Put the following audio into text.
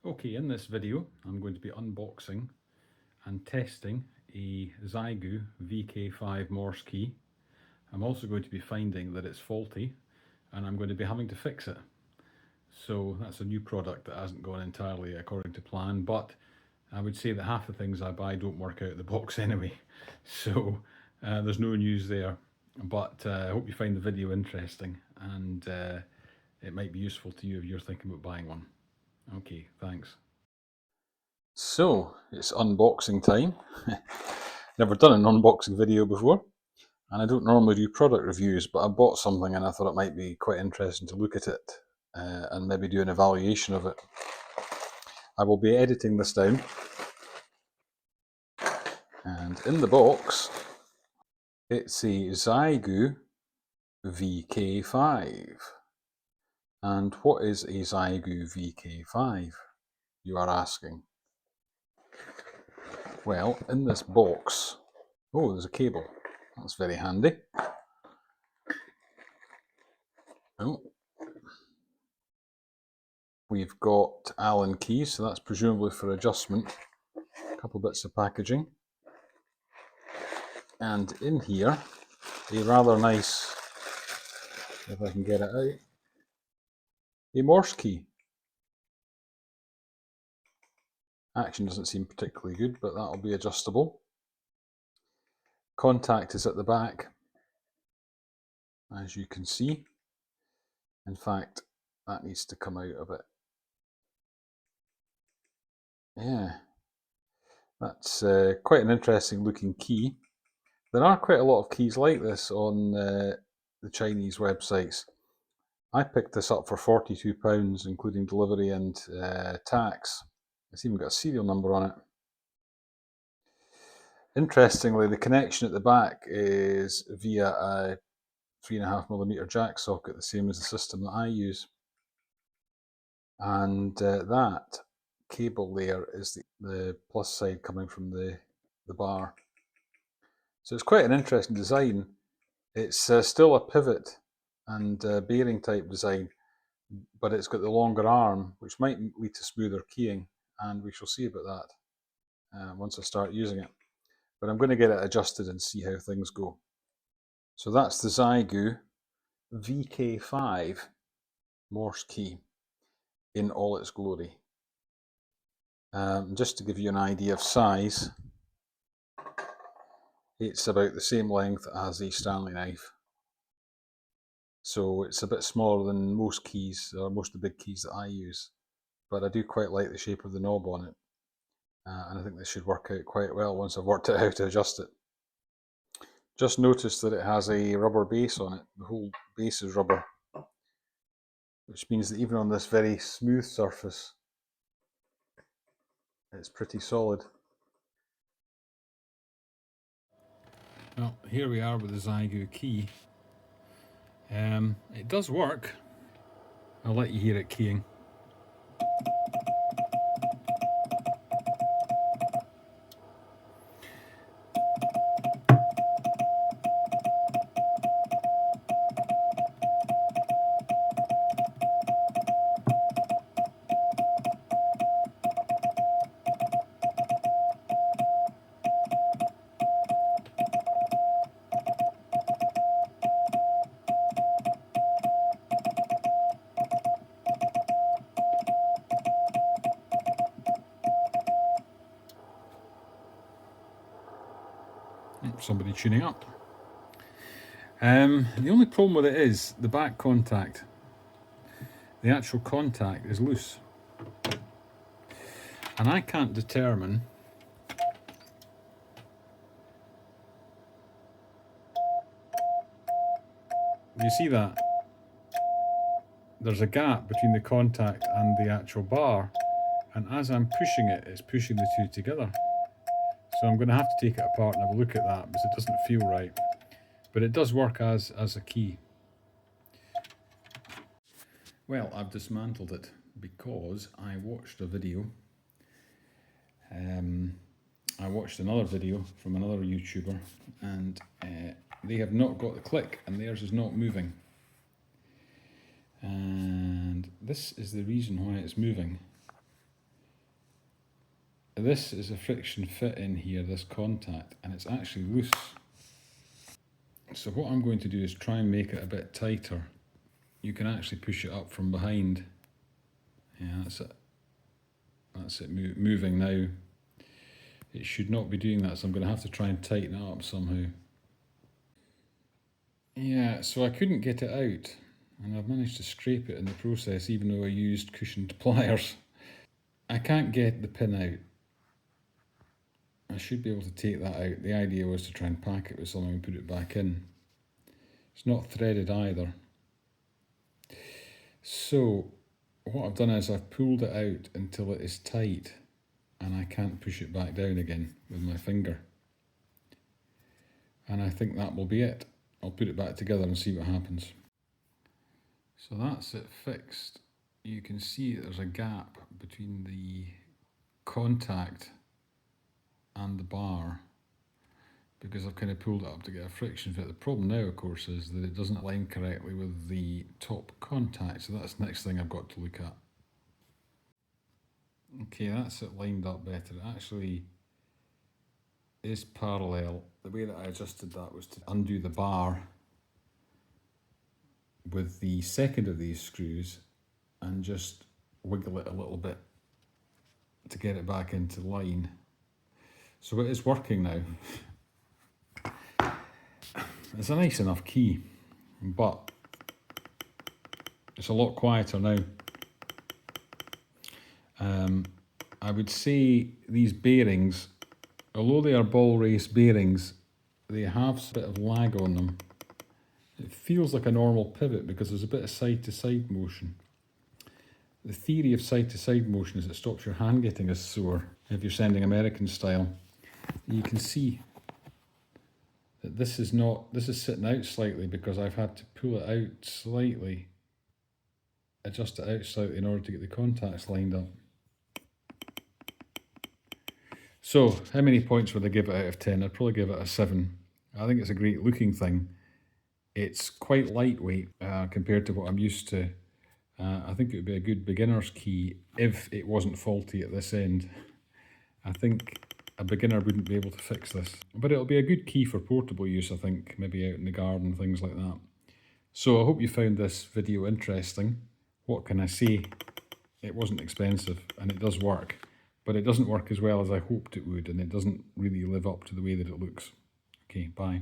Okay, in this video I'm going to be unboxing and testing a Xiegu VK-5 Morse Key. I'm also going to be finding that it's faulty and I'm going to be having to fix it. So that's a new product that hasn't gone entirely according to plan, but I would say that half the things I buy don't work out of the box anyway. So there's no news there, but I hope you find the video interesting and it might be useful to you if you're thinking about buying one. Okay, thanks. So it's unboxing time. Never done an unboxing video before, and I don't normally do product reviews, but I bought something and I thought it might be quite interesting to look at it and maybe do an evaluation of it. I will be editing this down, and in the box it's a Xiegu VK-5. And what is a Xiegu VK-5, you are asking? Well, in this box, oh, there's a cable. That's very handy. Oh, we've got Allen keys, so that's presumably for adjustment. A couple bits of packaging. And in here, a rather nice, if I can get it out, a Morse key. Action doesn't seem particularly good, but that'll be adjustable. Contact is at the back, as you can see. In fact, that needs to come out a bit. Yeah, that's quite an interesting looking key. There are quite a lot of keys like this on the Chinese websites. I picked this up for £42, including delivery and tax. It's even got a serial number on it. Interestingly, the connection at the back is via a 3.5mm jack socket, the same as the system that I use. And that cable there is the plus side coming from the bar. So it's quite an interesting design. It's still a pivot and bearing type design, but it's got the longer arm, which might lead to smoother keying, and we shall see about that once I start using it. But I'm going to get it adjusted and see how things go. So that's the Xiegu VK-5 Morse Key in all its glory. Just to give you an idea of size, it's about the same length as a Stanley knife. So it's a bit smaller than most keys, or most of the big keys that I use. But I do quite like the shape of the knob on it. And I think this should work out quite well once I've worked out how to adjust it. Just notice that it has a rubber base on it. The whole base is rubber, which means that even on this very smooth surface, it's pretty solid. Well, here we are with the Xiegu key. It does work. I'll let you hear it keying. Somebody tuning up. The only problem with it is the back contact. The actual contact is loose. And I can't determine you see that? There's a gap between the contact and the actual bar, and as I'm pushing it, it's pushing the two together. So I'm going to have to take it apart and have a look at that because it doesn't feel right. But it does work as a key. Well, I've dismantled it because I watched a video. I watched another video from another YouTuber, and they have not got the click, and theirs is not moving. And this is the reason why it's moving. this is a friction fit in here, this contact, and it's actually loose. So what I'm going to do is try and make it a bit tighter. You can actually push it up from behind. Yeah, that's it. That's it moving now. It should not be doing that, so I'm going to have to try and tighten it up somehow. Yeah, so I couldn't get it out, and I've managed to scrape it in the process even though I used cushioned pliers. I can't get the pin out. I should be able to take that out. The idea was to try and pack it with something and put it back in. It's not threaded either. So what I've done is I've pulled it out until it is tight and I can't push it back down again with my finger. And I think that will be it. I'll put it back together and see what happens. So that's it fixed. You can see there's a gap between the contact and the bar because I've kind of pulled it up to get a friction fit. The problem now, of course, is that it doesn't align correctly with the top contact, so that's the next thing I've got to look at. Okay, that's it lined up better. It actually is parallel. The way that I adjusted that was to undo the bar with the second of these screws and just wiggle it a little bit to get it back into line. So it is working now. It's a nice enough key, but it's a lot quieter now. I would say these bearings, although they are ball race bearings, they have a bit of lag on them. It feels like a normal pivot because there's a bit of side-to-side motion. The theory of side-to-side motion is it stops your hand getting as sore if you're sending American style. You can see that this is sitting out slightly because I've had to pull it out slightly, adjust it out slightly in order to get the contacts lined up. So, how many points would I give it out of 10? I'd probably give it a 7. I think it's a great looking thing. It's quite lightweight compared to what I'm used to. I think it would be a good beginner's key if it wasn't faulty at this end. I think a beginner wouldn't be able to fix this. But it'll be a good key for portable use, I think, maybe out in the garden, things like that. So I hope you found this video interesting. What can I say? It wasn't expensive and it does work. But it doesn't work as well as I hoped it would, and it doesn't really live up to the way that it looks. Okay, bye.